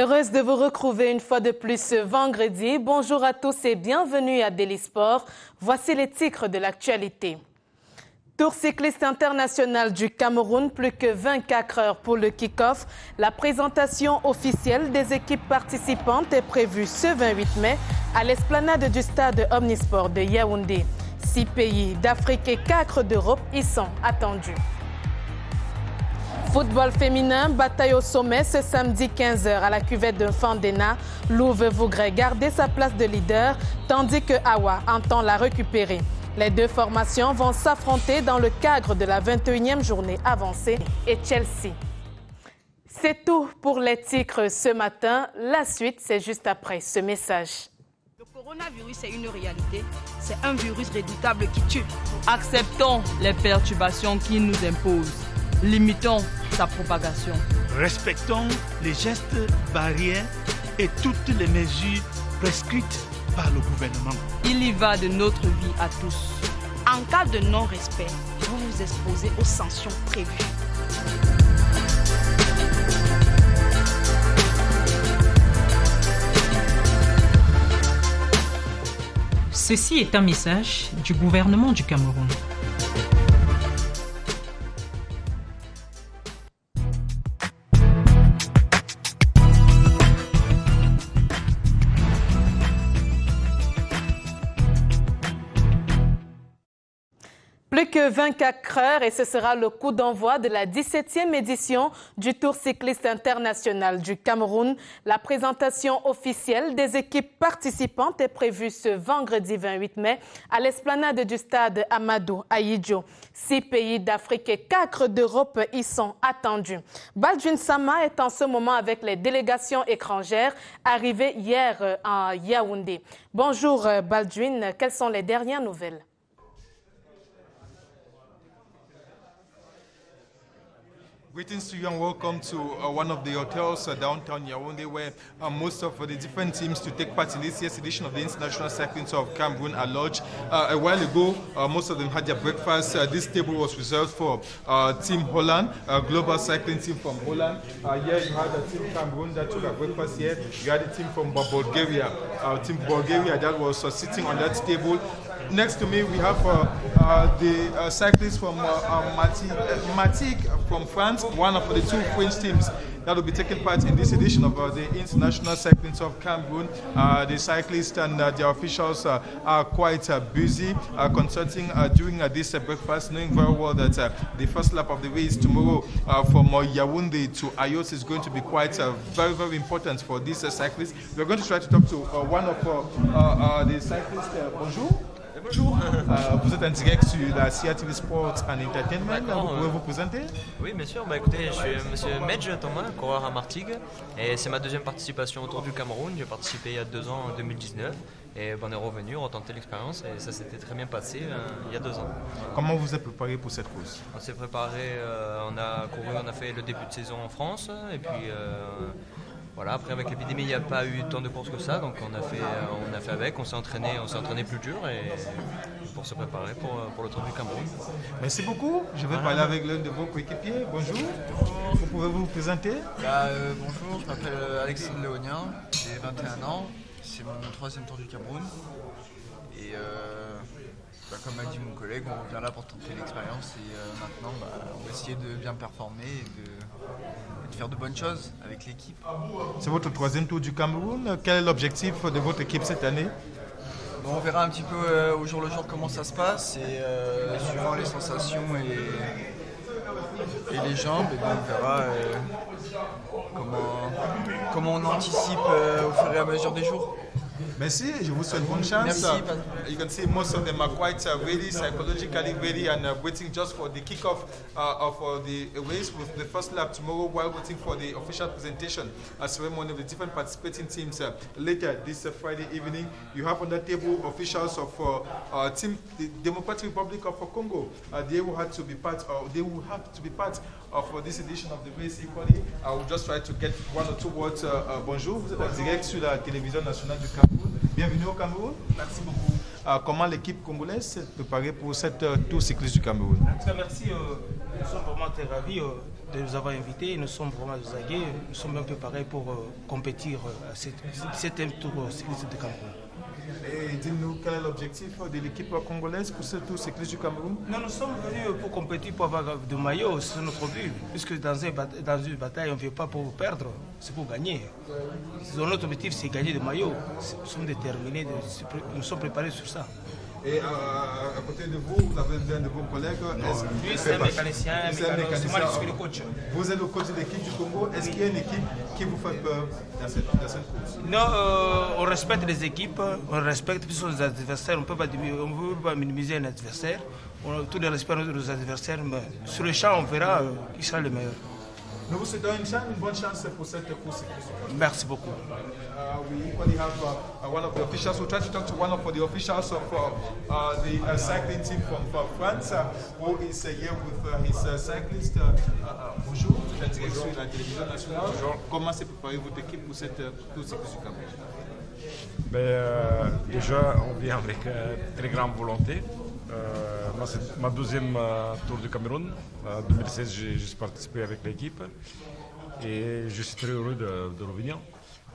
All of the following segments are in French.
Heureuse de vous retrouver une fois de plus ce vendredi. Bonjour à tous et bienvenue à Daily Sport. Voici les titres de l'actualité. Tour cycliste international du Cameroun, plus que 24 heures pour le kick-off. La présentation officielle des équipes participantes est prévue ce 28 mai à l'esplanade du stade Omnisport de Yaoundé. 6 pays d'Afrique et 4 d'Europe y sont attendus. Football féminin, bataille au sommet ce samedi 15h à la cuvette de Fandena. Louve voudrait garder sa place de leader, tandis que Awa entend la récupérer. Les deux formations vont s'affronter dans le cadre de la 21e journée avancée et Chelsea. C'est tout pour les titres ce matin. La suite, c'est juste après ce message. Le coronavirus est une réalité. C'est un virus redoutable qui tue. Acceptons les perturbations qu'il nous impose. Limitons sa propagation. Respectons les gestes barrières et toutes les mesures prescrites par le gouvernement. Il y va de notre vie à tous. En cas de non-respect, vous vous exposez aux sanctions prévues. Ceci est un message du gouvernement du Cameroun. Plus que 24 heures et ce sera le coup d'envoi de la 17e édition du Tour cycliste international du Cameroun. La présentation officielle des équipes participantes est prévue ce vendredi 28 mai à l'esplanade du stade Amadou Ahidjo. 6 pays d'Afrique et 4 d'Europe y sont attendus. Baldwin Sama est en ce moment avec les délégations étrangères arrivées hier à Yaoundé. Bonjour Baldwin, quelles sont les dernières nouvelles? Greetings to you and welcome to one of the hotels downtown Yaoundé where most of the different teams to take part in this year's edition of the International Cycling Tour of Cameroon are lodged. A while ago, most of them had their breakfast. This table was reserved for Team Holland, a global cycling team from Holland. Here you had a team Cameroon that took a breakfast here. You had a team from Bulgaria, Team Bulgaria that was sitting on that table. Next to me, we have the cyclists from Matic from France, one of the 2 French teams that will be taking part in this edition of the International Cycling Tour of Cameroon. The cyclists and their officials are quite busy consulting during this breakfast, knowing very well that the first lap of the race tomorrow from Yaoundé to Ayos is going to be quite very, very important for these cyclists. We're going to try to talk to one of the cyclists. Bonjour. Bonjour. Vous êtes en direct sur la CRTV Sports and Entertainment. Vous pouvez vous présenter? Oui, bien sûr. Écoutez, je suis monsieur Medj Thomas, coureur à Martigues. Et c'est ma deuxième participation au Tour du Cameroun. J'ai participé il y a 2 ans, en 2019. Et on est revenu, retenter l'expérience. Et ça s'était très bien passé il y a 2 ans. Comment vous êtes préparé pour cette course? On s'est préparé, on a couru, on a fait le début de saison en France. Et puis... voilà, après avec l'épidémie, il n'y a pas eu tant de courses que ça, donc on a fait avec, on s'est entraîné plus dur et pour se préparer pour le Tour du Cameroun. Merci beaucoup. Je vais parler avec l'un de vos coéquipiers. Bonjour. Vous pouvez vous présenter? Bonjour, je m'appelle Alexandre Léonien, j'ai 21 ans, c'est mon 3e Tour du Cameroun et comme a dit mon collègue, on revient là pour tenter l'expérience et maintenant on va essayer de bien performer et de faire de bonnes choses avec l'équipe. C'est votre 3e Tour du Cameroun. Quel est l'objectif de votre équipe cette année? On verra un petit peu au jour le jour comment ça se passe et suivant les sensations et les jambes, on verra comment on anticipe au fur et à mesure des jours. Merci, je vous souhaite bonne chance. Merci. You can see most of them are quite ready, psychologically ready, and waiting just for the kickoff of the race with the first lap tomorrow while waiting for the official presentation ceremony of the different participating teams later this Friday evening. You have on the table officials of Team the Democratic Republic of Congo. They will have to be part of this edition of the race equally. I will just try to get 1 or 2 words. Bonjour, vous êtes en direct sur la télévision nationale du Cameroun. Bienvenue au Cameroun. Merci beaucoup. Comment l'équipe congolaise s'est préparée pour cette Tour cycliste du Cameroun? En tout cas, merci Nous sommes vraiment très ravis de nous avoir invités. Nous sommes vraiment aux aguets. Nous sommes un peu pareils pour compétir à ce 17e tour cycliste de Cameroun. Et dis-nous, quel est l'objectif de l'équipe congolaise pour ce tour cycliste du Cameroun? Non, nous sommes venus pour compétir, pour avoir de maillot, c'est notre but. Puisque dans une bataille, on ne vient pas pour perdre, c'est pour gagner. Notre objectif, c'est gagner de maillot. Nous sommes déterminés, nous sommes préparés sur ça. Et à côté de vous, vous avez un de vos collègues. Lui, c'est un mécanicien, c'est moi je suis le coach. Vous êtes le coach de l'équipe du Congo. Est-ce qu'il y a une équipe qui vous fait peur dans cette course? Non, on respecte les équipes, on respecte les adversaires, on ne peut pas minimiser un adversaire. Tous les respects de nos adversaires, mais sur le champ, on verra qui sera le meilleur. Nous vous souhaitons une bonne chance pour cette course. Merci beaucoup. We equally have one of the officials. We'll try to talk to one of the officials of the cycling team from France, who is here with his cyclist. Bonjour, vous êtes sur la télévision nationale. Bonjour. Comment s'est préparée votre équipe pour cette course cycliste du Cameroun? Déjà, on vient avec très grande volonté. C'est ma deuxième tour du Cameroun. En 2016, j'ai participé avec l'équipe et je suis très heureux de revenir.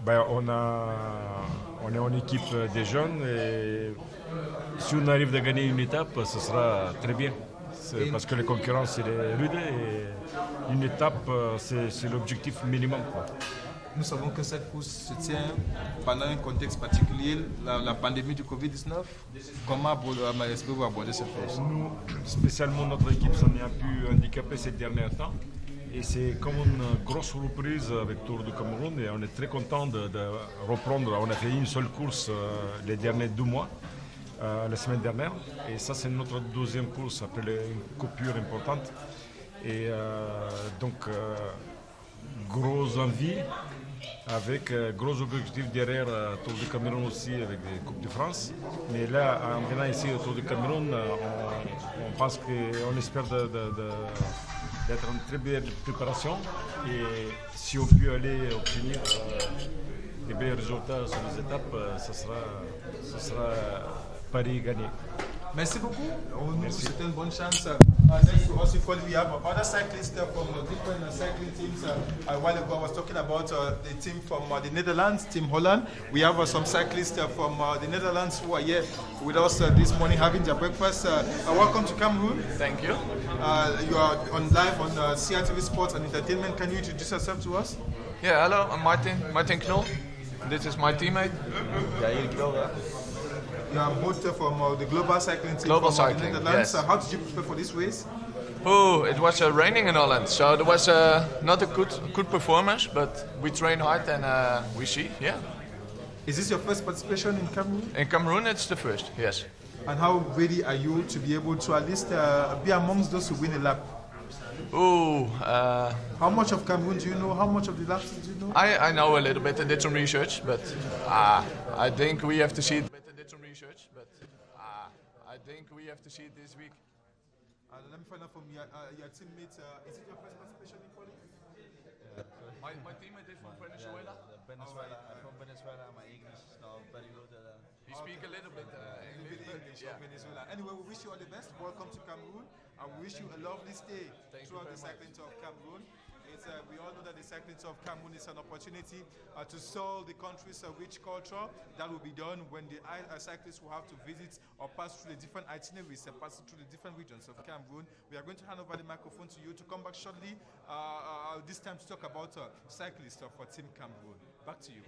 On est en équipe des jeunes et si on arrive à gagner une étape, ce sera très bien. Parce que la concurrence est rude et une étape, c'est l'objectif minimum. Nous savons que cette course se tient pendant un contexte particulier, la pandémie du Covid-19. Comment est-ce que vous abordez cette course? Nous, spécialement notre équipe, s'en est un peu handicapée ces derniers temps. Et c'est comme une grosse reprise avec Tour du Cameroun et on est très content de reprendre. On a fait une seule course les derniers 2 mois, la semaine dernière. Et ça, c'est notre deuxième course après une coupure importante. Et donc, grosse envie. Avec gros objectifs derrière Tour du Cameroun aussi avec des Coupes de France. Mais là, en venant ici au Tour du Cameroun, on pense qu'on espère d'être en très belle préparation. Et si on peut aller obtenir des bons résultats sur les étapes, ce sera Paris gagné. Merci beaucoup. C'était une bonne chance. Next to us, we have other cyclists from different cycling teams. A while ago, I was talking about the team from the Netherlands, Team Holland. We have some cyclists from the Netherlands who are here with us this morning having their breakfast. Welcome to Cameroon. Thank you. You are live on CRTV Sports and Entertainment. Can you introduce yourself to us? Yeah, hello, I'm Martin Knol. This is my teammate. You are both from the Global Cycling Team Global from Cycling, the Netherlands. yes. How did you prepare for this race? Oh, it was raining in Holland, so it was not a good performance, but we train hard and we see, yeah. Is this your first participation in Cameroon? In Cameroon, it's the first, yes. And how ready are you to be able to at least be amongst those who win a lap? How much of Cameroon do you know? How much of the laps do you know? I know a little bit. I did some research, but I think we have to see it. This week. Let me find out from your teammate. Is it your first participation in qualifying? My teammate is from Venezuela. I'm from Venezuela. My English is not very good. He speaks a little bit English from Venezuela. Anyway, we wish you all the best. Welcome to Cameroon. And we wish you a lovely stay throughout the cycling tour of Cameroon. We all know that the cycling tour of Cameroon is an opportunity to sell the country's rich culture. That will be done when the cyclists will have to visit or pass through the different itineraries and pass through the different regions of Cameroon. We are going to hand over the microphone to you to come back shortly, this time to talk about cyclists for Team Cameroon. Back to you.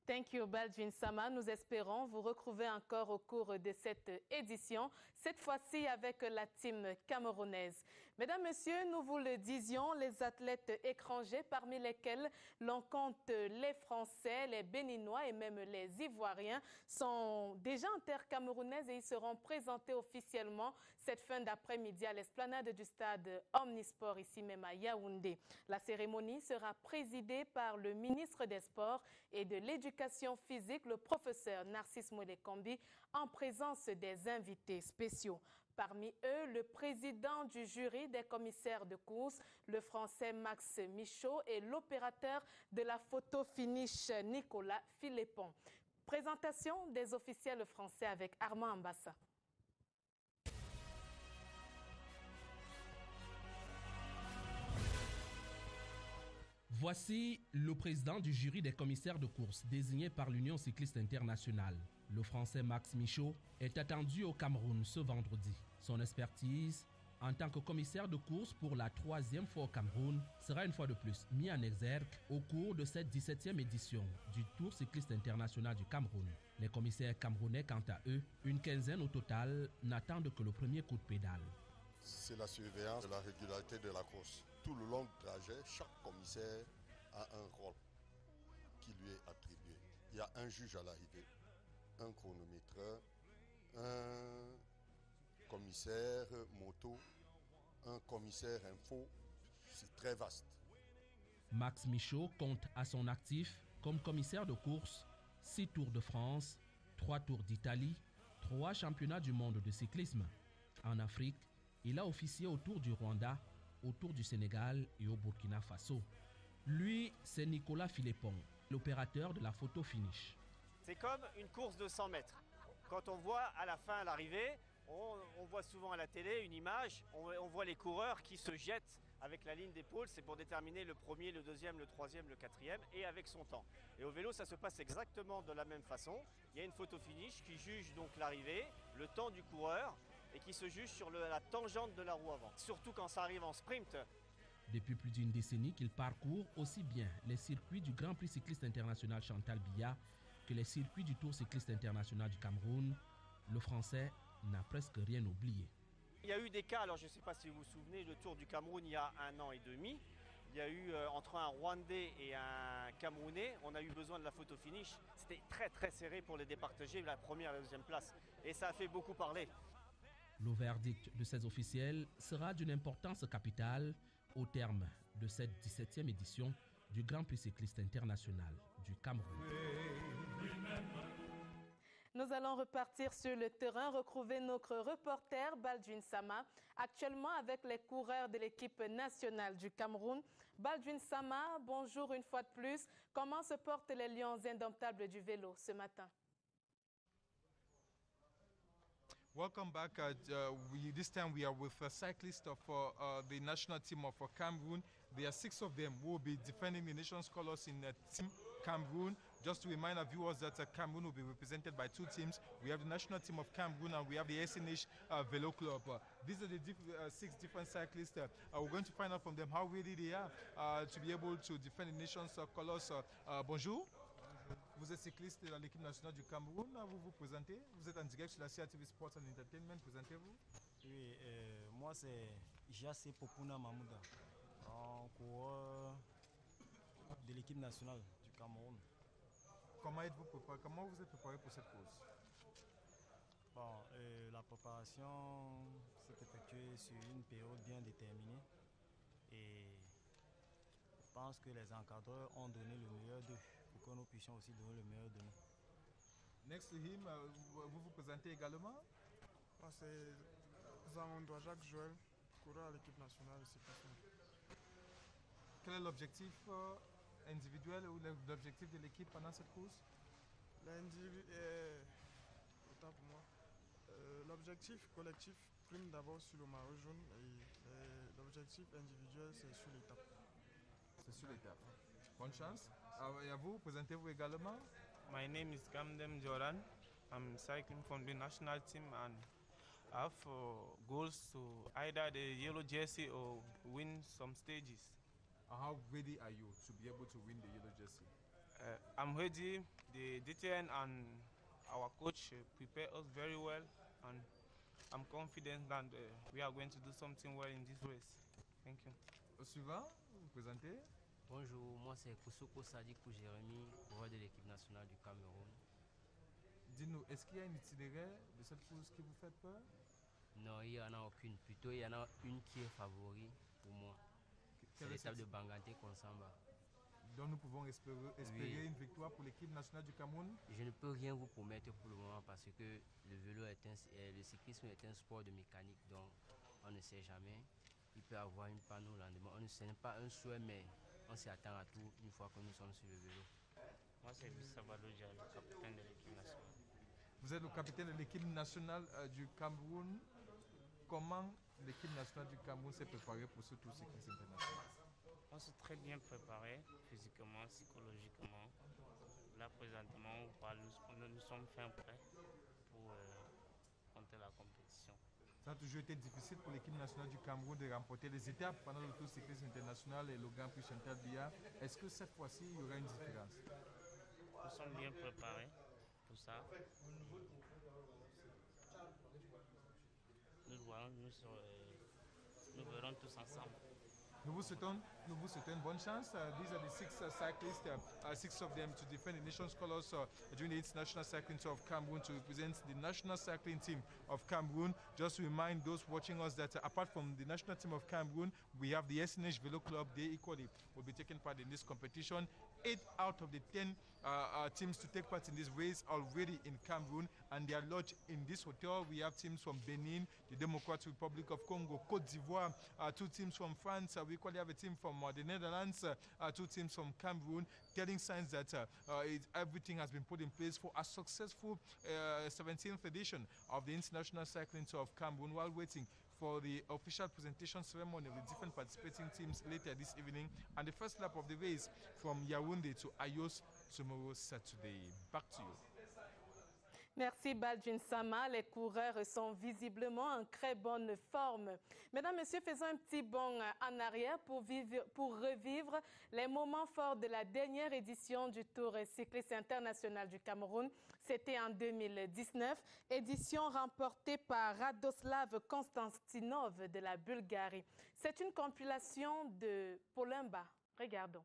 Thank you, Baldwin Sama. Nous espérons vous retrouver encore au cours de cette édition, cette fois-ci avec la team camerounaise. Mesdames, Messieurs, nous vous le disions, les athlètes étrangers, parmi lesquels l'on compte les Français, les Béninois et même les Ivoiriens, sont déjà en terre camerounaise et ils seront présentés officiellement cette fin d'après-midi à l'esplanade du stade Omnisport, ici même à Yaoundé. La cérémonie sera présidée par le ministre des Sports et de l'Éducation physique, le professeur Narcisse Molekombi, en présence des invités spéciaux. Parmi eux, le président du jury des commissaires de course, le Français Max Michaud et l'opérateur de la photo finish Nicolas Philépon. Présentation des officiels français avec Armand Ambassa. Voici le président du jury des commissaires de course désigné par l'Union cycliste internationale. Le Français Max Michaud est attendu au Cameroun ce vendredi. Son expertise en tant que commissaire de course pour la 3e fois au Cameroun sera une fois de plus mis en exergue au cours de cette 17e édition du Tour cycliste international du Cameroun. Les commissaires camerounais, quant à eux, une quinzaine au total, n'attendent que le premier coup de pédale. C'est la surveillance de la régularité de la course. Tout le long du trajet, chaque commissaire a un rôle qui lui est attribué. Il y a un juge à l'arrivée, un chronométreur, un commissaire moto, un commissaire info. C'est très vaste. Max Michaud compte à son actif comme commissaire de course 6 Tours de France, 3 Tours d'Italie, 3 championnats du monde de cyclisme. En Afrique, il a officié au Tour du Rwanda, au Tour du Sénégal et au Burkina Faso. Lui, c'est Nicolas Philippon, l'opérateur de la photo finish. C'est comme une course de 100 mètres. Quand on voit à la fin, à l'arrivée, on voit souvent à la télé une image, on voit les coureurs qui se jettent avec la ligne d'épaule, c'est pour déterminer le premier, le deuxième, le troisième, le quatrième, et avec son temps. Et au vélo, ça se passe exactement de la même façon. Il y a une photo finish qui juge donc l'arrivée, le temps du coureur, et qui se juge sur la tangente de la roue avant. Surtout quand ça arrive en sprint. Depuis plus d'une décennie qu'il parcourt aussi bien les circuits du Grand Prix cycliste international Chantal Biya que les circuits du Tour cycliste international du Cameroun, le Français n'a presque rien oublié. Il y a eu des cas, alors je ne sais pas si vous vous souvenez, le Tour du Cameroun il y a 1 an et demi. Il y a eu entre un Rwandais et un Camerounais, on a eu besoin de la photo finish. C'était très très serré pour les départager, la première et la deuxième place. Et ça a fait beaucoup parler. Le verdict de ces officiels sera d'une importance capitale au terme de cette 17e édition du Grand Prix cycliste international du Cameroun. Nous allons repartir sur le terrain, retrouver notre reporter Baldwin Sama, actuellement avec les coureurs de l'équipe nationale du Cameroun. Baldwin Sama, bonjour une fois de plus. Comment se portent les Lions indomptables du vélo ce matin? Welcome back. This time we are with a cyclist of the national team of Cameroon. There are 6 of them who will be defending the nation's colors in Team Cameroon. Just to remind our viewers that Cameroon will be represented by 2 teams. We have the national team of Cameroon and we have the SNH Velo Club. These are the 6 different cyclists. We're going to find out from them how ready they are to be able to defend the nation's colors. Bonjour. Vous êtes cycliste dans l'équipe nationale du Cameroun, vous vous présentez, vous êtes en direct sur la CRTV Sports and Entertainment, présentez-vous. Oui, moi c'est Jassé Popuna Mamouda, coureur de l'équipe nationale du Cameroun. Comment êtes-vous préparé, comment vous êtes préparé pour cette course? Bon, la préparation s'est effectuée sur une période bien déterminée et je pense que les encadreurs ont donné le meilleur d'eux pour que nous puissions aussi donner le meilleur de nous. Next to him, vous vous présentez également? Moi, c'est Zamondoa Jacques Joël, coureur à l'équipe nationale ici. Quel est l'objectif individuel ou l'objectif de l'équipe pendant cette course? Autant pour moi. L'objectif collectif prime d'abord sur le maillot jaune et l'objectif individuel c'est sur l'étape. C'est sur l'étape. Bonne chance. Et à vous, présentez-vous également. My name is Kamdem Joran. I'm cycling from the national team and I have goals to either the yellow jersey or win some stages. How ready are you to be able to win the yellow jersey? I'm ready. The DTN and our coach prepare us very well and I'm confident that we are going to do something well in this race. Thank you. Au suivant, vous vous présentez. Bonjour, moi c'est Koussouko Sadikou Jérémy, coureur de l'équipe nationale du Cameroun. Dis-nous, est-ce qu'il y a un itinéraire de cette course qui vous fait peur? Non, il n'y en a aucune. Plutôt, il y en a une qui est favori pour moi. C'est l'étape de Banganté-Konsamba. Donc nous pouvons espérer une victoire pour l'équipe nationale du Cameroun? Je ne peux rien vous promettre pour le moment parce que le cyclisme est un sport de mécanique, donc on ne sait jamais. Il peut y avoir une panne au lendemain. Ce n'est pas un souhait, mais on s'y attend à tout une fois que nous sommes sur le vélo. Moi, c'est Sabaloja, le capitaine de l'équipe nationale. Vous êtes le capitaine de l'équipe nationale du Cameroun. Comment l'équipe nationale du Cameroun s'est préparée pour ce Tour cycliste international? On s'est très bien préparé physiquement, psychologiquement. Là, présentement, nous sommes fin prêts pour compter la compétition. Ça a toujours été difficile pour l'équipe nationale du Cameroun de remporter les étapes pendant le Tour cycliste international et le Grand Prix Chantal Biya. Est-ce que cette fois-ci, il y aura une différence? Nous sommes bien préparés pour ça. Nous verrons tous ensemble. Nous vous souhaitons une bonne chance. These are the six cyclists, six of them to defend the nation's colors during the International Cycling Tour of Cameroon to represent the national cycling team of Cameroon. Just to remind those watching us that apart from the national team of Cameroon, we have the SNH Velo Club. They equally will be taking part in this competition. 8 out of the 10 teams to take part in this race already in Cameroon, and they are lodged in this hotel. We have teams from Benin, the Democratic Republic of Congo, Côte d'Ivoire, 2 teams from France. We equally have a team from the Netherlands, 2 teams from Cameroon, telling signs that everything has been put in place for a successful 17th edition of the International Cycling Tour of Cameroon, while waiting for the official presentation ceremony of the different participating teams later this evening, and the first lap of the race from Yaoundé to Ayos tomorrow Saturday. Back to you. Merci Baldwin Sama. Les coureurs sont visiblement en très bonne forme. Mesdames, Messieurs, faisons un petit bond en arrière pour revivre les moments forts de la dernière édition du Tour cycliste international du Cameroun. C'était en 2019, édition remportée par Radoslav Konstantinov de la Bulgarie. C'est une compilation de Polimba. Regardons.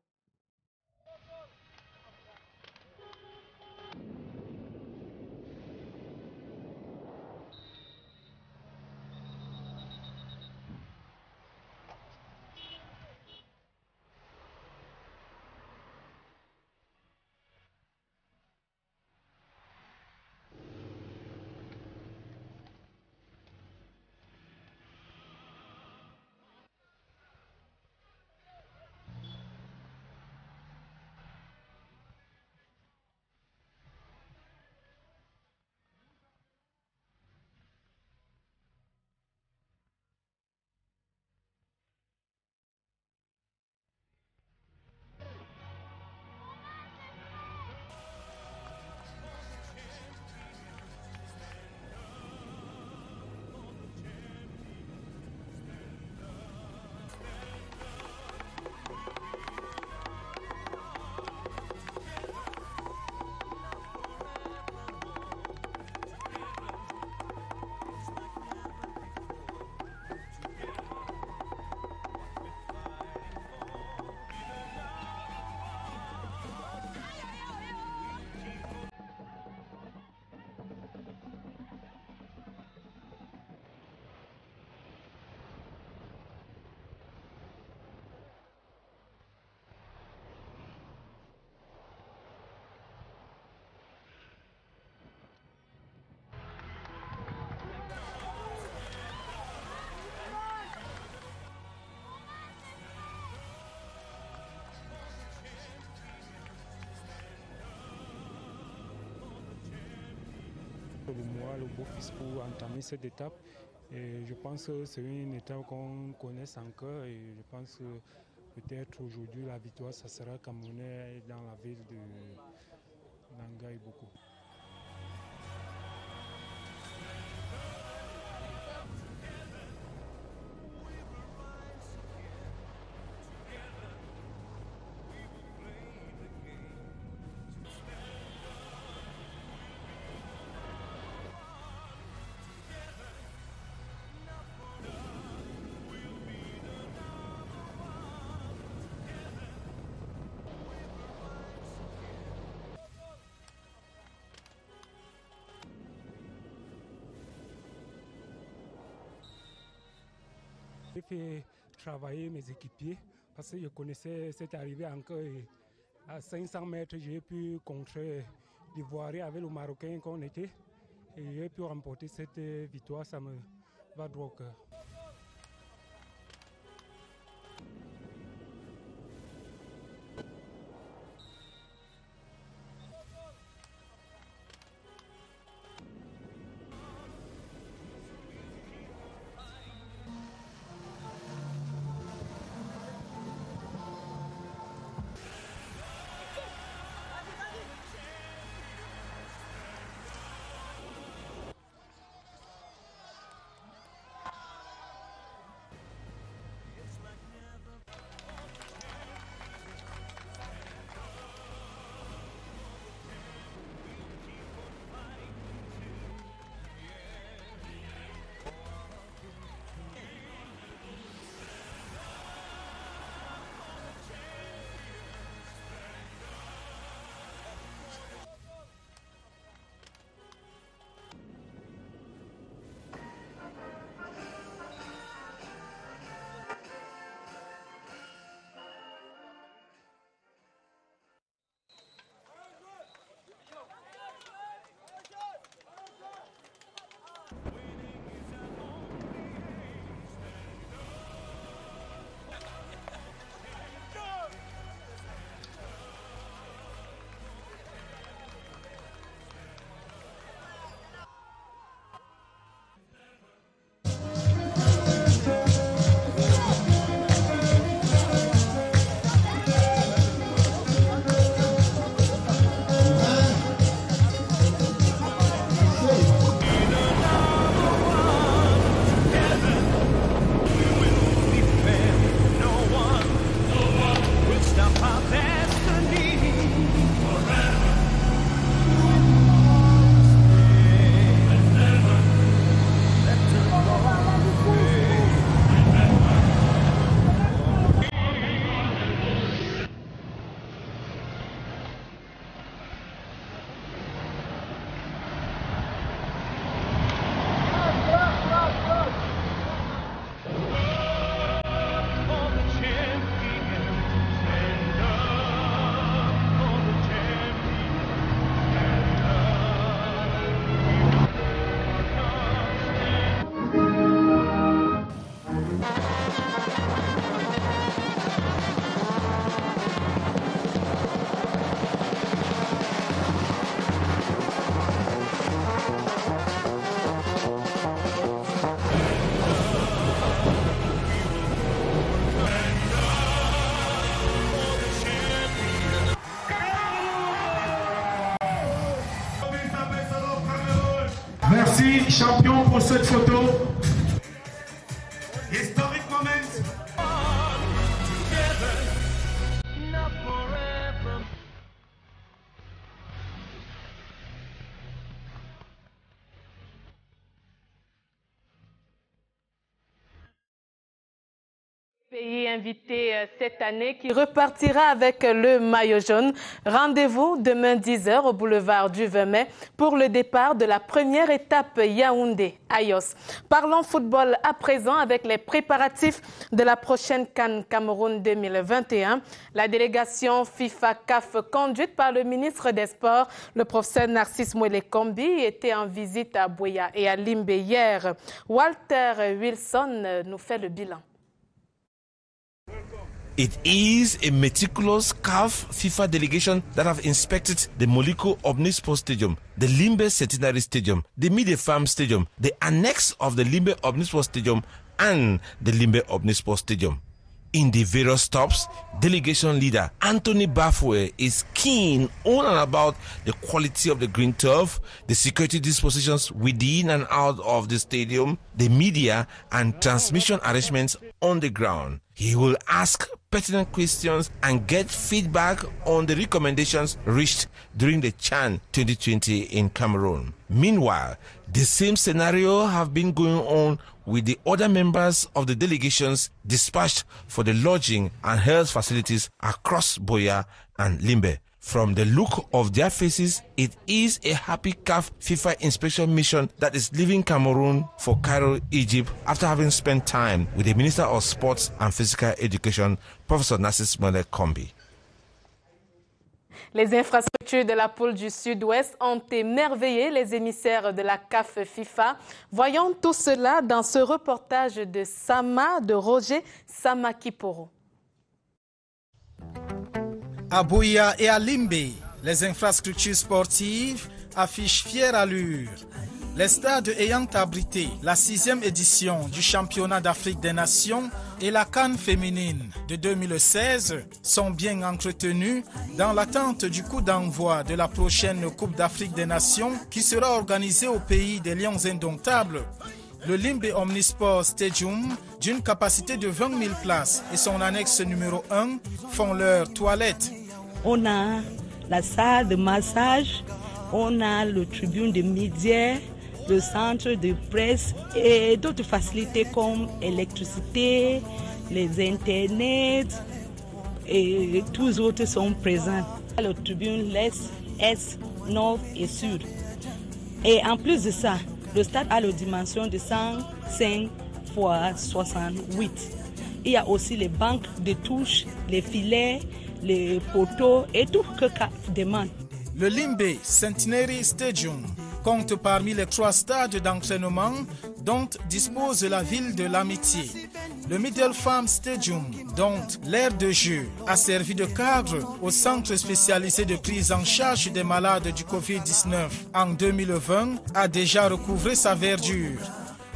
Le moral, le beau fils pour entamer cette étape. Et je pense que c'est une étape qu'on connaisse encore et je pense que peut-être aujourd'hui la victoire, ça sera camerounais dans la ville de Nangaï beaucoup. J'ai fait travailler mes équipiers parce que je connaissais cette arrivée encore. Et à 500 mètres, j'ai pu contrer l'Ivoirien avec le Marocain qu'on était. Et j'ai pu remporter cette victoire, ça me va droit au cœur. Merci, champion, pour cette photo. Historic moment. Pays invité cette année qui repartira avec le maillot jaune. Rendez-vous demain 10h au boulevard du 20 mai pour le départ de la première étape Yaoundé-Ayos. Parlons football à présent avec les préparatifs de la prochaine CAN Cameroun 2021. La délégation FIFA-CAF conduite par le ministre des Sports, le professeur Narcisse Mouele-Kombi, était en visite à Buea et à Limbe hier. Walter Wilson nous fait le bilan. It is a meticulous CAF FIFA delegation that have inspected the Moliko Omnisport Stadium, the Limbe Centenary Stadium, the Mide Farm Stadium, the annex of the Limbe Omnisport Stadium and the Limbe Omnisport Stadium. In the various stops, delegation leader Anthony Bafwe is keen on and about the quality of the green turf, the security dispositions within and out of the stadium, the media and transmission arrangements on the ground. He will ask pertinent questions and get feedback on the recommendations reached during the CHAN 2020 in Cameroon. Meanwhile, the same scenario have been going on with the other members of the delegations dispatched for the lodging and health facilities across Buea and Limbe. From the look of their faces, it is a happy CAF FIFA inspection mission that is leaving Cameroon for Cairo, Egypt, after having spent time with the Minister of Sports and Physical Education, Professor Narcisse Mouele-Kombi. Les infrastructures de la pôle du Sud-Ouest ont émerveillé les émissaires de la CAF FIFA. Voyons tout cela dans ce reportage de Roger Samakiporo. À Buea et à Limbe, les infrastructures sportives affichent fière allure. Les stades ayant abrité la 6e édition du championnat d'Afrique des Nations et la CAN féminine de 2016 sont bien entretenus dans l'attente du coup d'envoi de la prochaine Coupe d'Afrique des Nations qui sera organisée au pays des Lions indomptables. Le Limbe Omnisport Stadium, d'une capacité de 20 000 places et son annexe numéro 1 font leur toilette. On a la salle de massage, on a le tribune de médias, le centre de presse et d'autres facilités comme l'électricité, les internets et tous les autres sont présents. Le tribune l'Est, Est, Nord et Sud. Et en plus de ça, le stade a la dimension de 105 x 68. Il y a aussi les banques de touches, les filets, les poteaux et tout ce que CAF demande. Le Limbe Centenary Stadium compte parmi les 3 stades d'entraînement dont dispose la ville de l'Amitié. Le Middle Farm Stadium, dont l'aire de jeu a servi de cadre au centre spécialisé de prise en charge des malades du Covid-19 en 2020, a déjà recouvré sa verdure.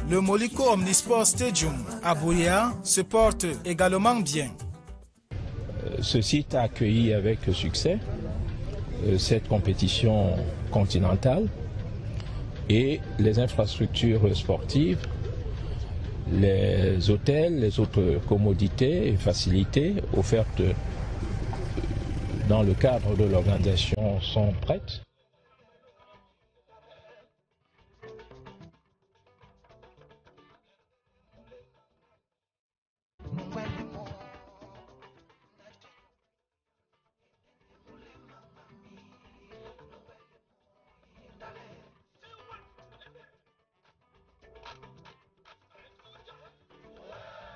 Le Moliko Omnisport Stadium à Buea se porte également bien. Ce site a accueilli avec succès cette compétition continentale et les infrastructures sportives, les hôtels, les autres commodités et facilités offertes dans le cadre de l'organisation sont prêtes.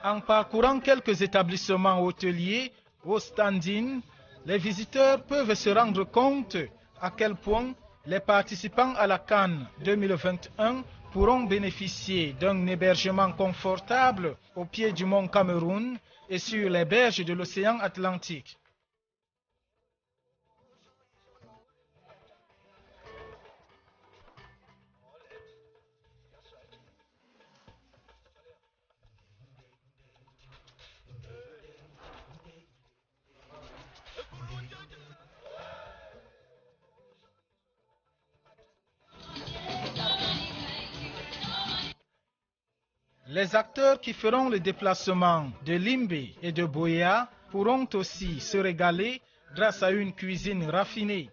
En parcourant quelques établissements hôteliers au stand-in, les visiteurs peuvent se rendre compte à quel point les participants à la CAN 2021 pourront bénéficier d'un hébergement confortable au pied du mont Cameroun et sur les berges de l'océan Atlantique. Les acteurs qui feront le déplacement de Limbe et de Buea pourront aussi se régaler grâce à une cuisine raffinée.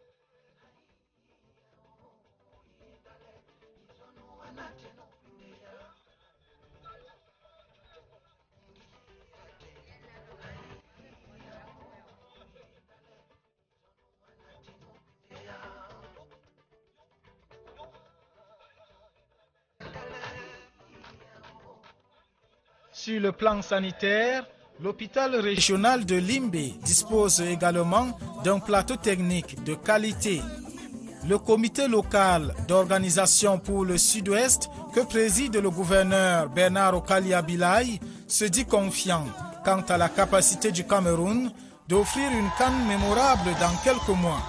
Sur le plan sanitaire, l'hôpital régional de Limbe dispose également d'un plateau technique de qualité. Le comité local d'organisation pour le Sud-Ouest que préside le gouverneur Bernard Okalia Bilai se dit confiant quant à la capacité du Cameroun d'offrir une CAN mémorable dans quelques mois.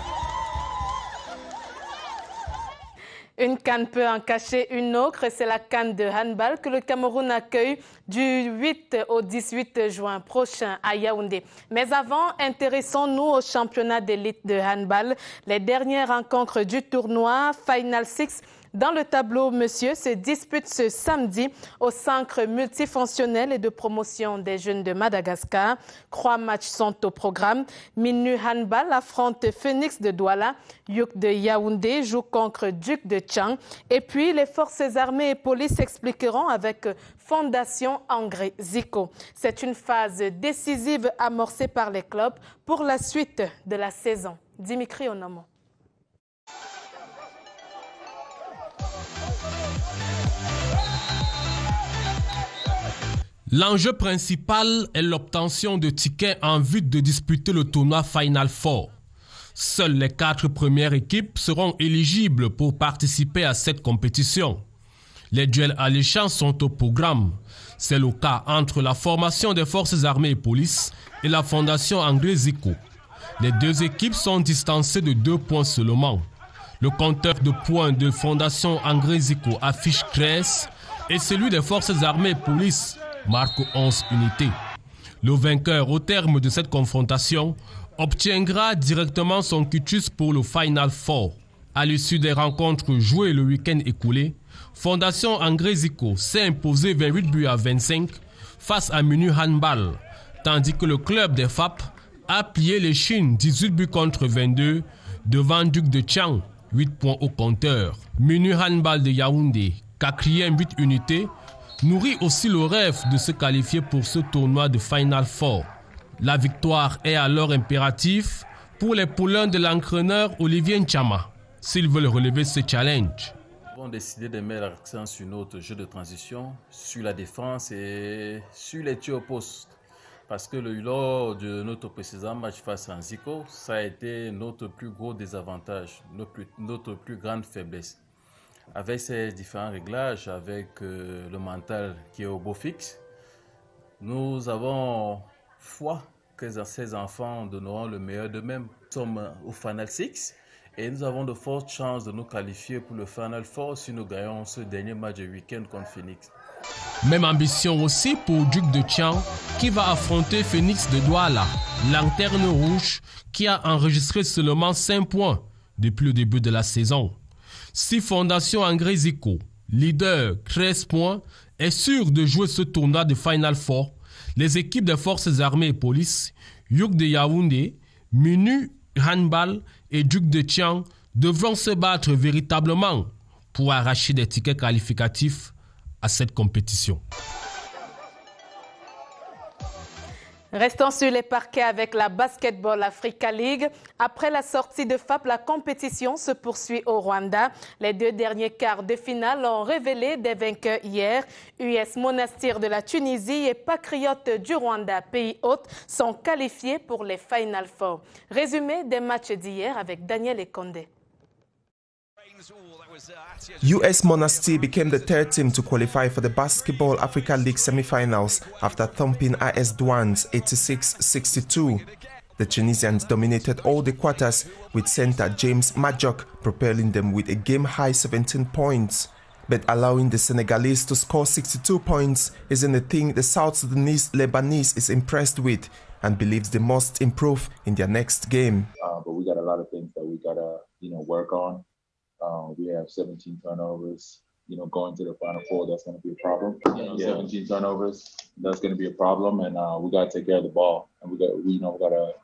Une CAN peut en cacher une autre, c'est la CAN de handball que le Cameroun accueille du 8 au 18 juin prochain à Yaoundé. Mais avant, intéressons-nous au championnat d'élite de handball. Les dernières rencontres du tournoi Final Six dans le tableau Monsieur se dispute ce samedi au centre multifonctionnel et de promotion des jeunes de Madagascar. 3 matchs sont au programme. Minu Handball affronte Phoenix de Douala. Yuk de Yaoundé joue contre Duc de Tchang. Et puis les forces armées et police s'expliqueront avec Fondation Angré Zico. C'est une phase décisive amorcée par les clubs pour la suite de la saison. Dimitri Onomo. L'enjeu principal est l'obtention de tickets en vue de disputer le tournoi Final Four. Seules les 4 premières équipes seront éligibles pour participer à cette compétition. Les duels alléchants sont au programme. C'est le cas entre la formation des forces armées et police et la fondation Angré Zico. Les 2 équipes sont distancées de 2 points seulement. Le compteur de points de fondation Angré Zico affiche 13 et celui des forces armées et police marque 11 unités. Le vainqueur au terme de cette confrontation obtiendra directement son quitus pour le Final Four. À l'issue des rencontres jouées le week-end écoulé, Fondation Angré Zico s'est imposé 28 buts à 25 face à Minu Handball, tandis que le club des FAP a plié les Chines 18 buts contre 22 devant Duc de Tchang, 8 points au compteur. Minu Handball de Yaoundé, 4e 8 unités, nourrit aussi le rêve de se qualifier pour ce tournoi de Final Four. La victoire est alors impérative pour les poulains de l'entraîneur Olivier Nchama, s'ils veulent relever ce challenge. Nous avons décidé de mettre l'accent sur notre jeu de transition, sur la défense et sur les tirs au poste. Parce que lors de notre précédent match face à Zico, ça a été notre plus gros désavantage, notre plus grande faiblesse. Avec ces différents réglages, avec le mental qui est au beau fixe, nous avons foi que ces enfants donneront le meilleur d'eux-mêmes. Nous sommes au Final Six et nous avons de fortes chances de nous qualifier pour le Final Four si nous gagnons ce dernier match de week-end contre Phoenix. Même ambition aussi pour Duc de Tchang qui va affronter Phoenix de Douala, lanterne rouge qui a enregistré seulement 5 points depuis le début de la saison. Si Fondation Angré Zico, leader 13 points, est sûr de jouer ce tournoi de Final Four, les équipes des forces armées et police, Yuk de Yaoundé, Minu Handball et Duc de Tchang devront se battre véritablement pour arracher des tickets qualificatifs à cette compétition. Restons sur les parquets avec la Basketball Africa League. Après la sortie de FAP, la compétition se poursuit au Rwanda. Les 2 derniers quarts de finale ont révélé des vainqueurs hier. US Monastir de la Tunisie et Patriotes du Rwanda, pays hôte, sont qualifiés pour les Final Four. Résumé des matchs d'hier avec Daniel Ekonde. US Monastir became the 3rd team to qualify for the Basketball Africa League semi-finals after thumping AS Douanes 86-62. The Tunisians dominated all the quarters, with center James Majok propelling them with a game-high 17 points. But allowing the Senegalese to score 62 points isn't a thing the South Sudanese Lebanese is impressed with and believes they must improve in their next game. But we got a lot of things that we gotta, work on. We have 17 turnovers. going to the Final Four, that's going to be a problem. 17 turnovers, that's going to be a problem, and we got to take care of the ball, and we got to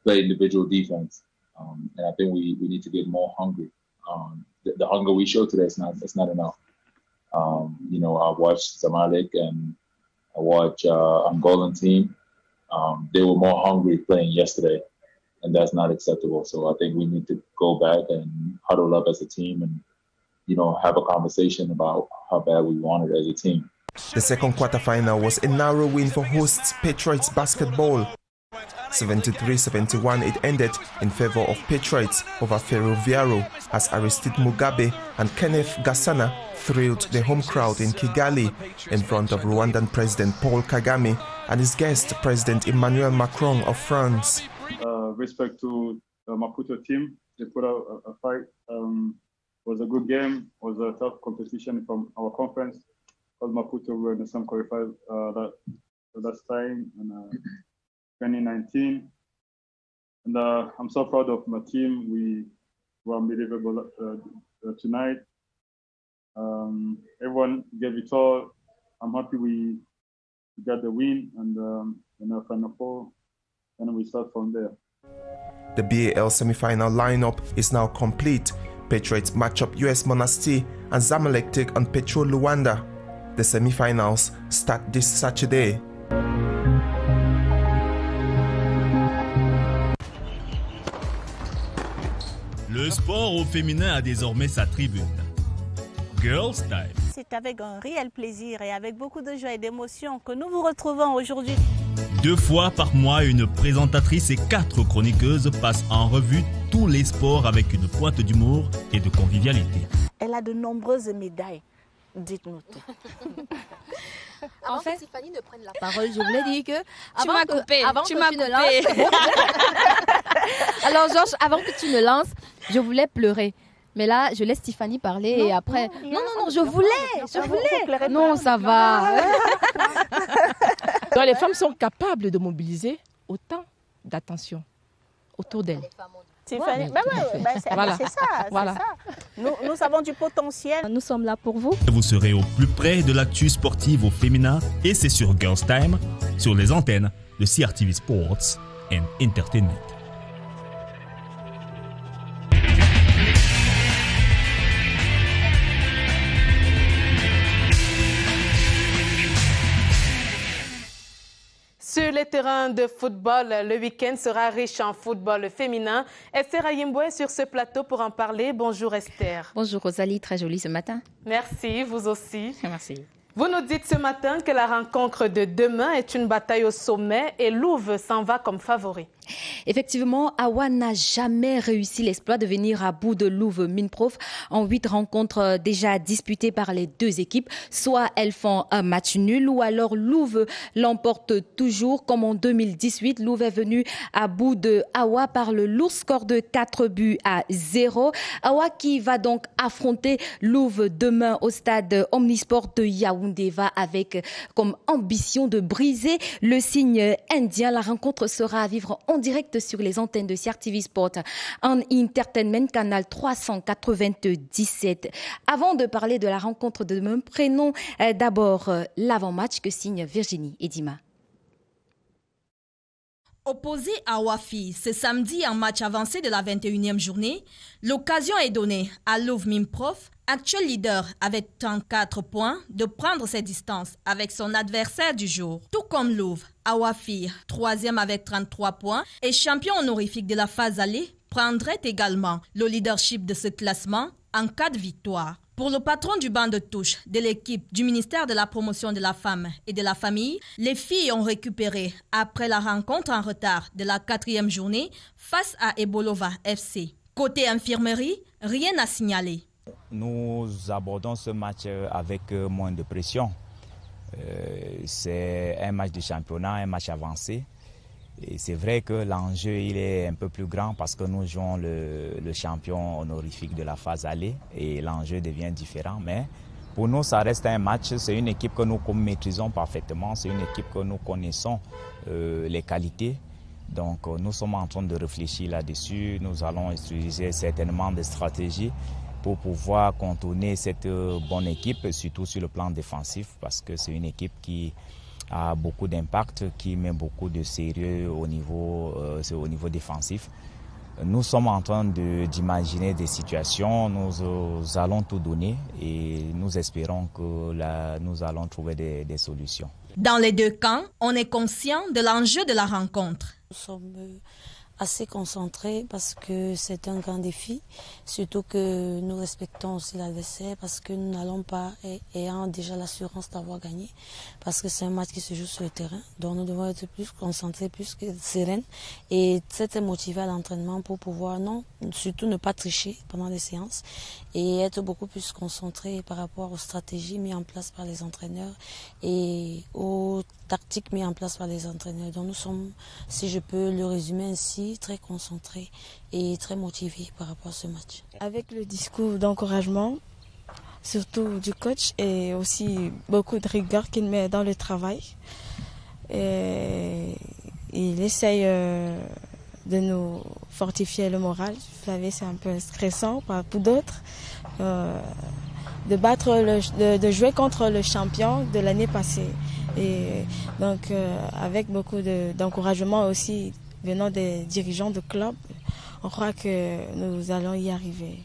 play individual defense, and I think we need to get more hungry. The hunger we showed today is not enough. I watched Zamalek and I watched Angolan team. They were more hungry playing yesterday, and that's not acceptable. So I think we need to go back and huddle up as a team and have a conversation about how bad we want it as a team. The second quarterfinal was a narrow win for hosts Patriots basketball. 73-71 it ended in favor of Patriots over Ferroviaro as Aristide Mugabe and Kenneth Gasana thrilled the home crowd in Kigali in front of Rwandan President Paul Kagame and his guest President Emmanuel Macron of France. Respect to the Maputo team, they put out a fight. It was a good game, it was a tough competition from our conference. Because Maputo were in the same qualified last time in 2019. And I'm so proud of my team. We were unbelievable tonight. Everyone gave it all. I'm happy we got the win and Final Four, and we start from there. The BAL semi-final lineup is now complete. Patriots match up US Monastir and Zamalek take on Petro Luanda. The semi-finals start this Saturday. Le sport au féminin a désormais sa tribune. Girls Time. C'est avec un réel plaisir et avec beaucoup de joie et d'émotion que nous vous retrouvons aujourd'hui. 2 fois par mois, une présentatrice et 4 chroniqueuses passent en revue tous les sports avec une pointe d'humour et de convivialité. Elle a de nombreuses médailles. Dites-nous tout. En fait, Tiffany ne prenne la parole, je voulais dire que tu m'as coupé. Alors Georges, avant que tu ne lances, je voulais pleurer. Mais là, je laisse Tiffany parler et après... Non, je voulais. Non, ça va. Donc, les femmes sont capables de mobiliser autant d'attention autour d'elles. Tiffany, voilà. C'est ça. Nous avons du potentiel. Nous sommes là pour vous. Vous serez au plus près de l'actu sportive au féminin et c'est sur Girls Time, sur les antennes de CRTV Sports and Entertainment. Sur les terrains de football, le week-end sera riche en football féminin. Esther Ayimbo est sur ce plateau pour en parler. Bonjour Esther. Bonjour Rosalie, très jolie ce matin. Merci, vous aussi. Merci. Vous nous dites ce matin que la rencontre de demain est une bataille au sommet et Louvre s'en va comme favori. Effectivement, Awa n'a jamais réussi l'exploit de venir à bout de Louvre Minprof en 8 rencontres déjà disputées par les 2 équipes. Soit elles font un match nul ou alors Louvre l'emporte toujours comme en 2018. Louvre est venu à bout de Awa par le lourd score de 4-0. Awa qui va donc affronter Louvre demain au stade Omnisport de Yaoundé va avec comme ambition de briser le signe indien. La rencontre sera à vivre en direct sur les antennes de CRTV Sport en Entertainment, canal 397. Avant de parler de la rencontre de demain, prenons d'abord l'avant-match que signe Virginie et Dima. Opposé à Wafi ce samedi en match avancé de la 21e journée, l'occasion est donnée à Louvre Minprof, actuel leader avec 34 points, de prendre ses distances avec son adversaire du jour. Tout comme Louvre, Awafi, 3e avec 33 points et champion honorifique de la phase aller, prendrait également le leadership de ce classement en cas de victoire. Pour le patron du banc de touche de l'équipe du ministère de la Promotion de la Femme et de la Famille, les filles ont récupéré après la rencontre en retard de la 4e journée face à Ebolova FC. Côté infirmerie, rien à signaler. Nous abordons ce match avec moins de pression. C'est un match de championnat, un match avancé. Et c'est vrai que l'enjeu il est un peu plus grand parce que nous jouons le champion honorifique de la phase aller et l'enjeu devient différent. Mais pour nous, ça reste un match. C'est une équipe que nous maîtrisons parfaitement. C'est une équipe que nous connaissons les qualités. Donc nous sommes en train de réfléchir là-dessus. Nous allons utiliser certainement des stratégies pour pouvoir contourner cette bonne équipe, surtout sur le plan défensif, parce que c'est une équipe qui a beaucoup d'impact, qui met beaucoup de sérieux au niveau défensif. Nous sommes en train d'imaginer des situations, nous allons tout donner et nous espérons que nous allons trouver des solutions. Dans les deux camps, on est conscient de l'enjeu de la rencontre. Nous sommes assez concentrés parce que c'est un grand défi, surtout que nous respectons aussi l'adversaire parce que nous n'allons pas ayant déjà l'assurance d'avoir gagné, parce que c'est un match qui se joue sur le terrain, donc nous devons être plus concentrés, plus sereines et être motivés à l'entraînement pour pouvoir surtout ne pas tricher pendant les séances et être beaucoup plus concentrés par rapport aux stratégies mises en place par les entraîneurs et aux tactiques mises en place par les entraîneurs. Donc nous sommes, si je peux le résumer ainsi, très concentrés et très motivés par rapport à ce match. Avec le discours d'encouragement, surtout du coach, et aussi beaucoup de rigueur qu'il met dans le travail, et il essaye de nous fortifier le moral. Vous savez, c'est un peu stressant pour d'autres de jouer contre le champion de l'année passée. Et donc avec beaucoup d'encouragement aussi venant des dirigeants de club, on croit que nous allons y arriver.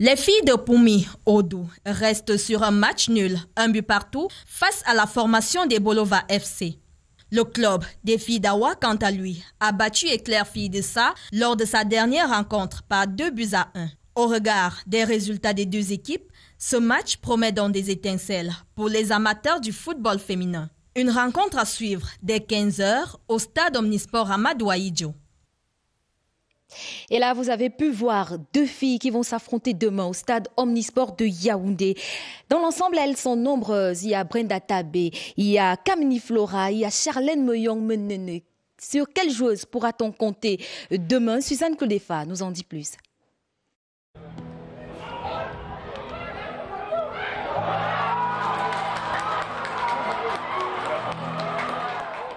Les filles de Poumi, Odou, restent sur un match nul, un but partout, face à la formation des Bolova FC. Le club des filles d'Awa, quant à lui, a battu Éclair Filles de Sa lors de sa dernière rencontre par 2-1. Au regard des résultats des deux équipes, ce match promet donc des étincelles pour les amateurs du football féminin. Une rencontre à suivre dès 15h au stade Omnisport Amadou Ahidjo. Et là, vous avez pu voir deux filles qui vont s'affronter demain au stade Omnisport de Yaoundé. Dans l'ensemble, elles sont nombreuses. Il y a Brenda Tabé, il y a Kamini Flora, il y a Charlène Moyong Menene. Sur quelle joueuse pourra-t-on compter demain? Suzanne Kodefa nous en dit plus.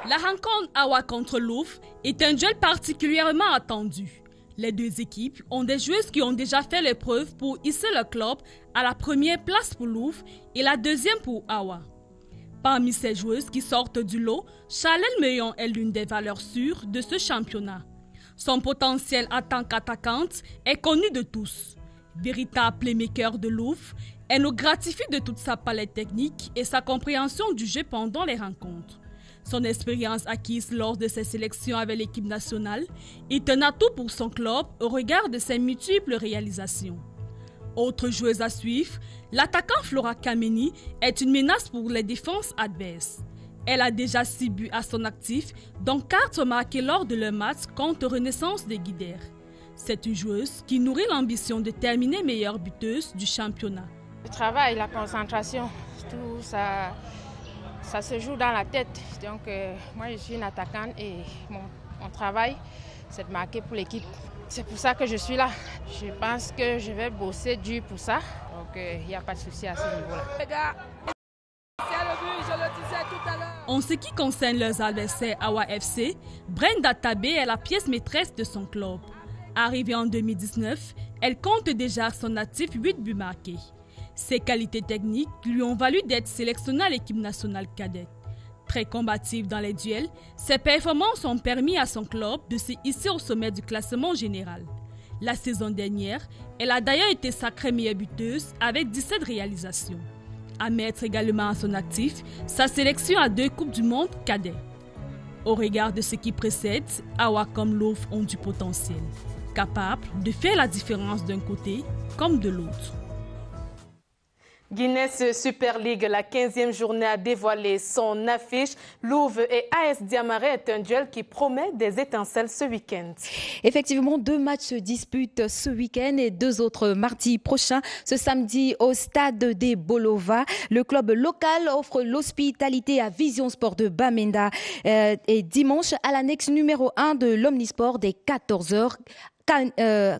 La rencontre Awa contre Louf est un duel particulièrement attendu. Les deux équipes ont des joueuses qui ont déjà fait l'épreuve pour hisser le club à la première place pour Louf et la deuxième pour Awa. Parmi ces joueuses qui sortent du lot, Charlène Meillon est l'une des valeurs sûres de ce championnat. Son potentiel en tant qu'attaquante est connu de tous. Véritable playmaker de Louf, elle nous gratifie de toute sa palette technique et sa compréhension du jeu pendant les rencontres. Son expérience acquise lors de ses sélections avec l'équipe nationale est un atout pour son club au regard de ses multiples réalisations. Autre joueuse à suivre, l'attaquant Flora Kameni est une menace pour les défenses adverses. Elle a déjà 6 buts à son actif, dont 4 marqués lors de leur match contre Renaissance de Guidère. C'est une joueuse qui nourrit l'ambition de terminer meilleure buteuse du championnat. Le travail, la concentration, tout ça... Ça se joue dans la tête. Donc, moi, je suis une attaquante et mon travail, c'est de marquer pour l'équipe. C'est pour ça que je suis là. Je pense que je vais bosser dur pour ça. Donc, il n'y a pas de souci à ce niveau-là. Les gars, c'est le but, je le disais tout à l'heure. En ce qui concerne leurs adversaires Awa FC, Brenda Tabé est la pièce maîtresse de son club. Arrivée en 2019, elle compte déjà à son actif 8 buts marqués. Ses qualités techniques lui ont valu d'être sélectionnée à l'équipe nationale cadette. Très combative dans les duels, ses performances ont permis à son club de se hisser au sommet du classement général. La saison dernière, elle a d'ailleurs été sacrée meilleure buteuse avec 17 réalisations. À mettre également à son actif sa sélection à 2 Coupes du Monde cadets. Au regard de ce qui précède, Awa comme Louf ont du potentiel, capables de faire la différence d'un côté comme de l'autre. Guinness Super League, la 15e journée a dévoilé son affiche. Louvre et AS Diamaré est un duel qui promet des étincelles ce week-end. Effectivement, 2 matchs se disputent ce week-end et 2 autres mardi prochain. Ce samedi au stade des Bolova, le club local offre l'hospitalité à Vision Sport de Bamenda et dimanche à l'annexe numéro 1 de l'Omnisport dès 14h.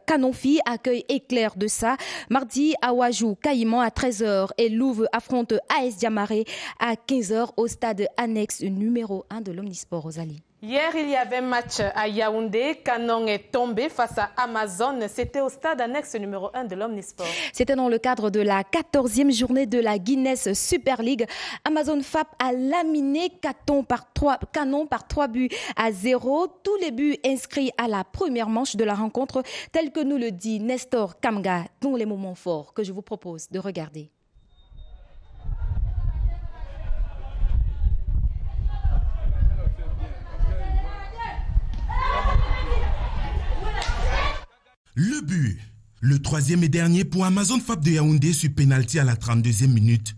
Canonfi accueille Éclair de Sa. Mardi, Awa joue Caïman à 13h et Louvre affronte AS Diamaré à 15h au stade annexe numéro 1 de l'Omnisport, Rosalie. Hier, il y avait match à Yaoundé. Canon est tombé face à Amazon. C'était au stade annexe numéro 1 de l'Omnisport. C'était dans le cadre de la 14e journée de la Guinness Super League. Amazon FAP a laminé Canon par 3 buts à 0. Tous les buts inscrits à la première manche de la rencontre, tel que nous le dit Nestor Kamga, dans les moments forts que je vous propose de regarder. Le but, le troisième et dernier pour Amazon FAP de Yaoundé sur pénalty à la 32e minute.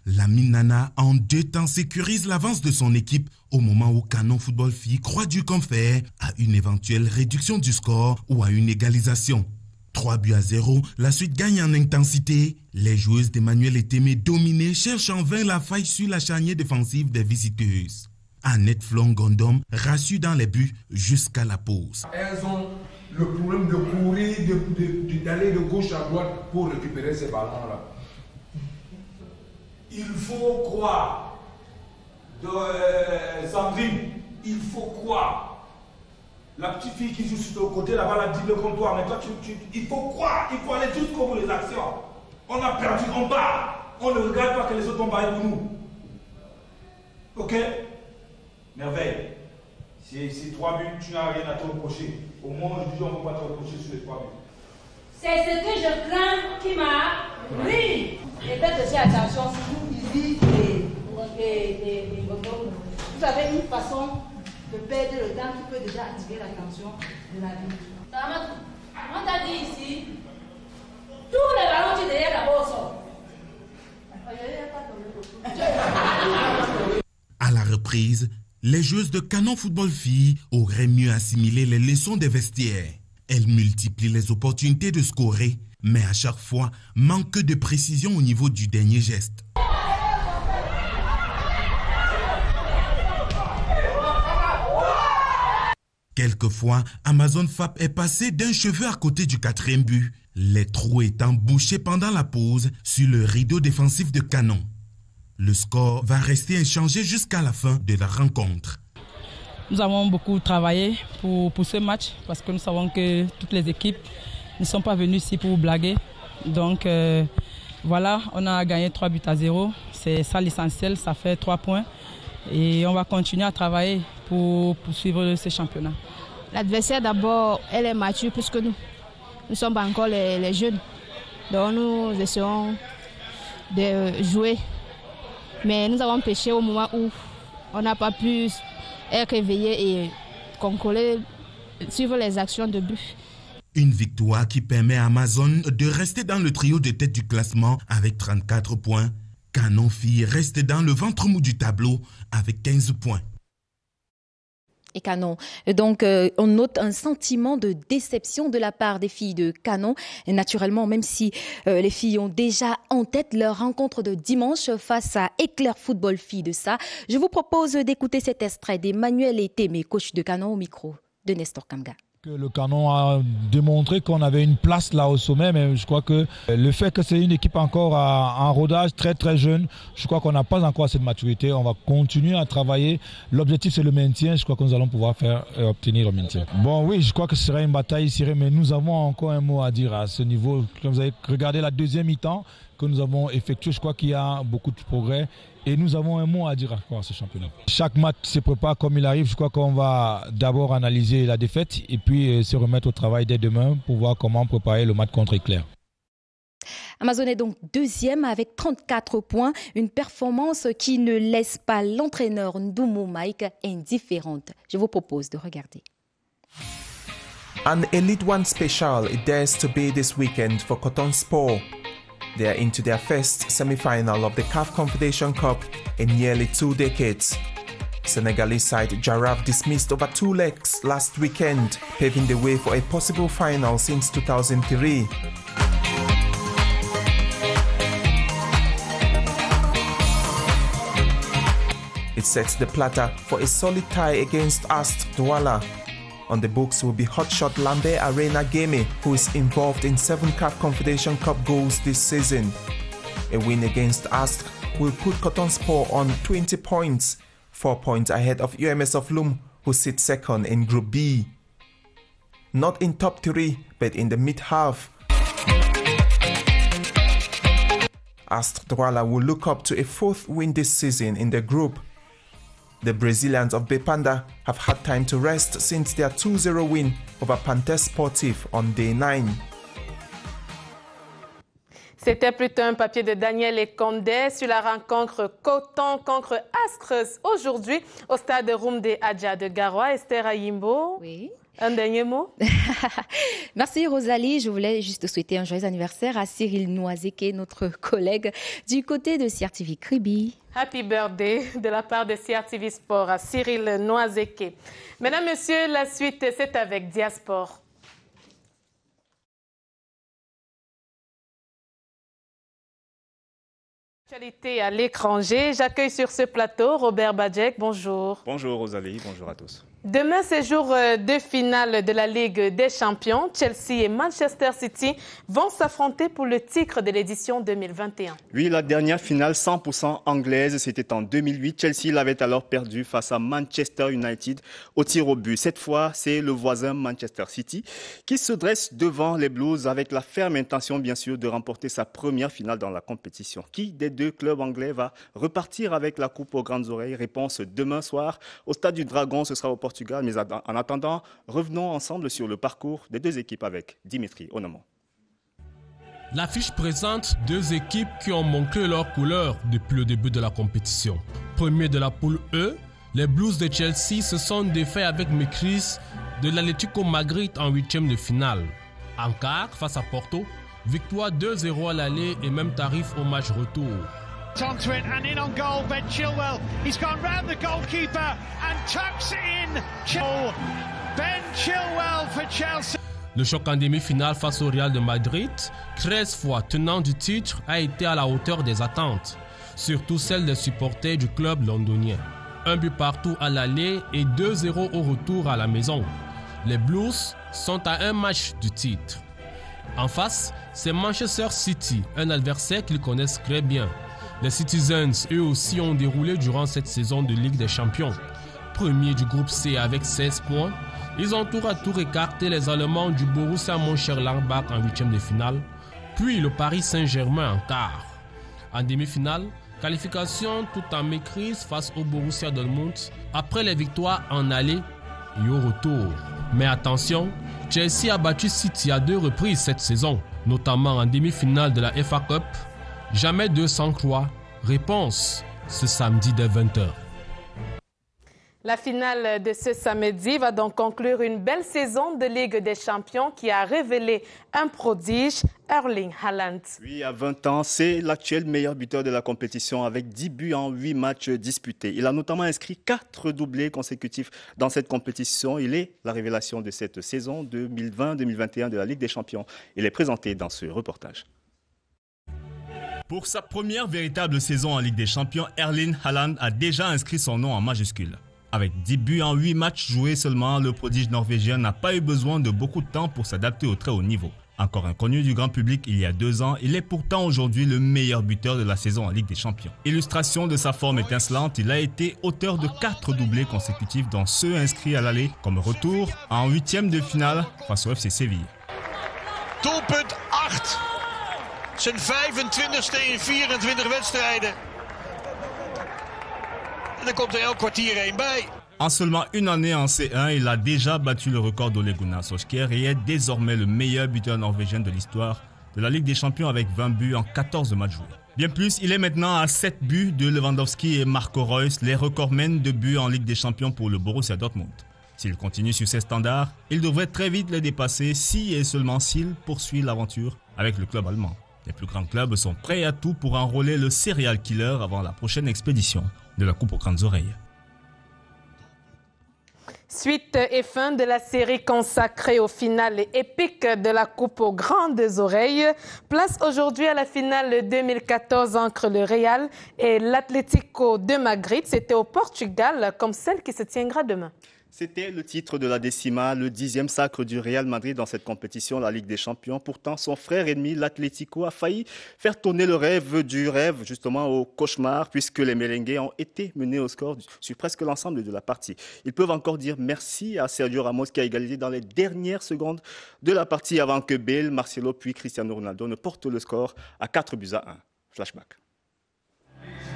Lamine Nana en 2 temps sécurise l'avance de son équipe au moment où Canon Football Filles croit dur comme fer à une éventuelle réduction du score ou à une égalisation. 3 buts à 0, la suite gagne en intensité. Les joueuses d'Emmanuel Etemé dominées cherchent en vain la faille sur la charnière défensive des visiteuses. Annette Flong-Gondom rassure dans les buts jusqu'à la pause. Elles ont le problème de courir, d'aller de gauche à droite pour récupérer ces ballons-là. Il faut croire, Sandrine, il faut croire. La petite fille qui joue sur le côté là-bas, la dribble contre toi, mais toi, il faut croire, il faut aller jusqu'au bout des actions. On a perdu, on bat. On ne regarde pas que les autres ont barré pour nous. Ok? Merveille. C'est 3 buts, tu n'as rien à te reprocher. Au moins aujourd'hui, on ne peut pas te reprocher sur les 3 buts. C'est ce que je crains qui m'a pris. Et faites aussi attention si vous visitez les botons. Vous avez une façon de perdre le temps qui peut déjà attirer l'attention de la vie. On t'a dit ici, tous les ballons qui sont derrière la bourse. À la reprise, les joueuses de Canon Football Filles auraient mieux assimilé les leçons des vestiaires. Elles multiplient les opportunités de scorer, mais à chaque fois, manque de précision au niveau du dernier geste. Quelquefois, Amazon FAP est passé d'un cheveu à côté du 4e but, les trous étant bouchés pendant la pause sur le rideau défensif de Canon. Le score va rester inchangé jusqu'à la fin de la rencontre. Nous avons beaucoup travaillé pour ce match parce que nous savons que toutes les équipes ne sont pas venues ici pour blaguer. Donc voilà, on a gagné 3 buts à 0. C'est ça l'essentiel, ça fait 3 points. Et on va continuer à travailler pour poursuivre ce championnat. L'adversaire d'abord, elle est mature plus que nous. Nous sommes encore les jeunes. Donc nous essayons de jouer. Mais nous avons péché au moment où on n'a pas pu être éveillé et contrôler, suivre les actions de but. Une victoire qui permet à Amazon de rester dans le trio de tête du classement avec 34 points. Canon Filles reste dans le ventre mou du tableau avec 15 points. Et Canon. Et donc, on note un sentiment de déception de la part des filles de Canon. Et naturellement, même si les filles ont déjà en tête leur rencontre de dimanche face à Éclair Football Filles de ça, je vous propose d'écouter cet extrait d'Emmanuel Etemé, coach de Canon, au micro de Nestor Kamga. Le Canon a démontré qu'on avait une place là au sommet, mais je crois que le fait que c'est une équipe encore en rodage très très jeune, je crois qu'on n'a pas encore cette maturité. On va continuer à travailler. L'objectif c'est le maintien. Je crois que nous allons pouvoir obtenir le maintien. Bon oui, je crois que ce sera une bataille serrée, mais nous avons encore un mot à dire à ce niveau. Comme vous avez regardé la deuxième mi-temps que nous avons effectué, je crois qu'il y a beaucoup de progrès. Et nous avons un mot à dire à ce championnat. Chaque match se prépare comme il arrive. Je crois qu'on va d'abord analyser la défaite et puis se remettre au travail dès demain pour voir comment préparer le match contre Éclair. Amazon est donc deuxième avec 34 points, une performance qui ne laisse pas l'entraîneur Ndumu Mike indifférente. Je vous propose de regarder. An Elite One special it dares to be this weekend for Coton Sport. They are into their first semi-final of the CAF Confederation Cup in nearly 2 decades. Senegalese side Giraffe dismissed over 2 legs last weekend, paving the way for a possible final since 2003. It sets the platter for a solid tie against Ast Douala. On the books will be hotshot Lambert Arena Game, who is involved in 7 CAF Confederation Cup goals this season. A win against Ast will put Coton Sport on 20 points, 4 points ahead of UMS of Lum, who sit second in Group B. Not in top 3, but in the mid-half. Astre Douala will look up to a 4th win this season in the group. The Brazilians of Bepanda have had time to rest since their 2-0 win over Panthère Sportif on day 9. C'était plutôt un papier de Daniel et Condé sur la rencontre Coton contre Astres aujourd'hui au stade Rumde Adja de Garoua. Esther Ayimbo. Oui. Un dernier mot? Merci Rosalie. Je voulais juste souhaiter un joyeux anniversaire à Cyril Noiseke, notre collègue du côté de CRTV Kribi. Happy birthday de la part de CRTV Sport à Cyril Noiseke. Mesdames, Messieurs, la suite, c'est avec Diasport. Actualité à l'étranger, j'accueille sur ce plateau Robert Badjek, bonjour. Bonjour Rosalie, bonjour à tous. Demain, c'est jour de finale de la Ligue des Champions. Chelsea et Manchester City vont s'affronter pour le titre de l'édition 2021. Oui, la dernière finale 100% anglaise, c'était en 2008. Chelsea l'avait alors perdu face à Manchester United au tir au but. Cette fois, c'est le voisin Manchester City qui se dresse devant les Blues avec la ferme intention, bien sûr, de remporter sa première finale dans la compétition. Qui des deux clubs anglais va repartir avec la coupe aux grandes oreilles? Réponse demain soir au Stade du Dragon, ce sera au Portugal. Mais en attendant, revenons ensemble sur le parcours des deux équipes avec Dimitri Onomon. L'affiche présente deux équipes qui ont montré leur couleur depuis le début de la compétition. Premier de la poule E, les Blues de Chelsea se sont défaits avec maîtrise de l'Atlético Madrid en 8e de finale. En quart, face à Porto, victoire 2-0 à l'aller et même tarif au match retour. Onto it and in on goal, Ben Chilwell. He's gone round the goalkeeper and tucks it in. Ben Chilwell for Chelsea. Le choc en demi-finale face au Real de Madrid, 13 fois tenant du titre, a été à la hauteur des attentes, surtout celle des supporters du club londonien. Un but partout à l'aller et 2-0 au retour à la maison. Les Blues sont à un match du titre. En face, c'est Manchester City, un adversaire qu'ils connaissent très bien. Les Citizens, eux aussi, ont déroulé durant cette saison de Ligue des Champions. Premier du groupe C avec 16 points, ils ont tour à tour écarté les Allemands du Borussia Mönchengladbach en 8e de finale, puis le Paris Saint-Germain en quart. En demi-finale, qualification tout en maîtrise face au Borussia Dortmund après les victoires en aller et au retour. Mais attention, Chelsea a battu City à 2 reprises cette saison, notamment en demi-finale de la FA Cup. Jamais 203. Réponse ce samedi dès 20h. La finale de ce samedi va donc conclure une belle saison de Ligue des Champions qui a révélé un prodige, Erling Haaland. Oui, à 20 ans, c'est l'actuel meilleur buteur de la compétition avec 10 buts en 8 matchs disputés. Il a notamment inscrit 4 doublés consécutifs dans cette compétition. Il est la révélation de cette saison 2020-2021 de la Ligue des Champions. Il est présenté dans ce reportage. Pour sa première véritable saison en Ligue des Champions, Erling Haaland a déjà inscrit son nom en majuscule. Avec 10 buts en 8 matchs joués seulement, le prodige norvégien n'a pas eu besoin de beaucoup de temps pour s'adapter au très haut niveau. Encore inconnu du grand public il y a 2 ans, il est pourtant aujourd'hui le meilleur buteur de la saison en Ligue des Champions. Illustration de sa forme étincelante, il a été auteur de 4 doublés consécutifs dont ceux inscrits à l'aller comme retour en 8e de finale face au FC Séville. Doelpunt 8. Zijn 25ste in 24 wedstrijden. En dan komt elk kwartier 1 bij. En seulement une année en C1, il a déjà battu le record d'Ole Gunnar Solskjær et est désormais le meilleur buteur norvégien de l'histoire de la Ligue des Champions avec 20 buts en 14 matchs joués. Bien plus, il est maintenant à 7 buts de Lewandowski et Marco Reus, les recordmen de buts en Ligue des Champions pour le Borussia Dortmund. S'il continue sur ses standards, il devrait très vite les dépasser si et seulement s'il poursuit l'aventure avec le club allemand. Les plus grands clubs sont prêts à tout pour enrôler le serial killer avant la prochaine expédition de la Coupe aux grandes oreilles. Suite et fin de la série consacrée aux finales épiques de la Coupe aux grandes oreilles. Place aujourd'hui à la finale 2014 entre le Real et l'Atlético de Madrid. C'était au Portugal, comme celle qui se tiendra demain. C'était le titre de la décima, le 10e sacre du Real Madrid dans cette compétition, la Ligue des Champions. Pourtant, son frère ennemi, l'Atlético, a failli faire tourner le rêve du rêve, justement au cauchemar, puisque les Merengues ont été menés au score sur presque l'ensemble de la partie. Ils peuvent encore dire merci à Sergio Ramos qui a égalisé dans les dernières secondes de la partie avant que Bale, Marcelo puis Cristiano Ronaldo ne portent le score à 4-1. Flashback.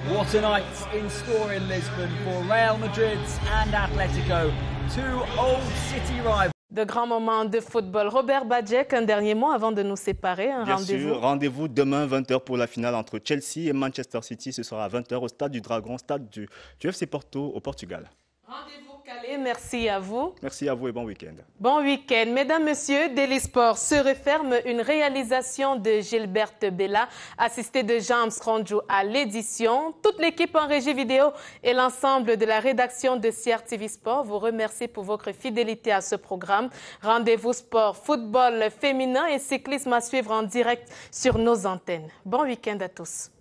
What a night in store in Lisbon for Real Madrid and Atletico, two old city rivals. De grands moments de football. Robert Badjek, un dernier mot avant de nous séparer. Bien sûr, rendez-vous demain 20h pour la finale entre Chelsea et Manchester City. Ce sera à 20h au Stade du Dragon, stade du FC Porto au Portugal. Rendez-vous calé, merci à vous. Merci à vous et bon week-end. Bon week-end. Mesdames, Messieurs, Daily Sport se referme, une réalisation de Gilberte Bella, assistée de James Ronjou à l'édition. Toute l'équipe en régie vidéo et l'ensemble de la rédaction de CRTV Sport vous remercie pour votre fidélité à ce programme. Rendez-vous sport, football féminin et cyclisme à suivre en direct sur nos antennes. Bon week-end à tous.